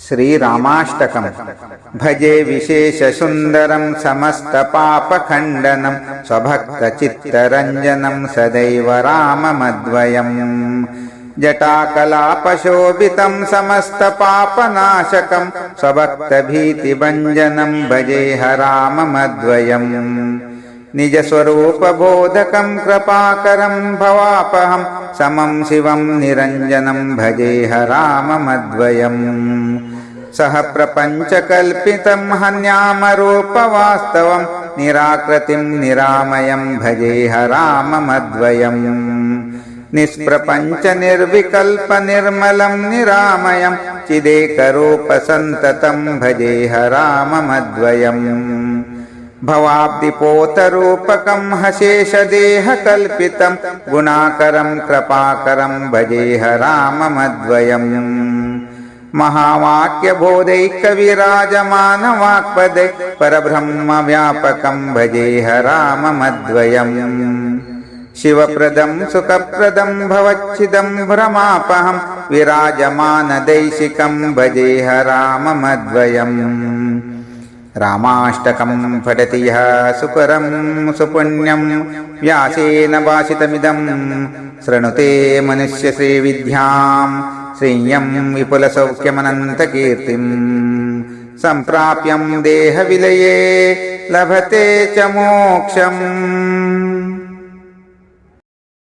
श्रीरामाष्टकम् भजे विशेषसुन्दरं समस्तपापखण्डनं स्वभक्तचित्तरञ्जनं सदैव राममद्वयम् जटाकलापशोभितं समस्तपापनाशकं स्वभक्तभीतिभञ्जनं भजेह राममद्वयम् निजस्वरूपबोधकं कृपाकरं भवापहं समं शिवं निरञ्जनं भजेह राममद्वयम् सह प्रपञ्चकल्पितं हन्यामरूपवास्तवं निराकृतिं निरामयं भजेह राममद्वयम् निष्प्रपञ्चनिर्विकल्पनिर्मलं निरामयं चिदेकरूपसन्ततं भजेह राममद्वयम् भवाब्धिपोतरूपकं हशेषदेहकल्पितं गुणाकरं कृपाकरं भजेह राममद्वयम् महावाक्यबोधैकविराजमानवाक्पदै परब्रह्मव्यापकं भजेह राममद्वयम् शिवप्रदं सुखप्रदं भवच्छिदं भ्रमापहं विराजमानदैशिकं भजेह राममद्वयम् रामाष्टकं पठति यः सुकरं सुपुण्यं व्यासेन भाषितमिदं शृणुते मनुष्यश्रीविद्यां श्रेयं विपुलसौख्यमनन्तकीर्तिं सम्प्राप्यं देहविलये लभते च मोक्षम्।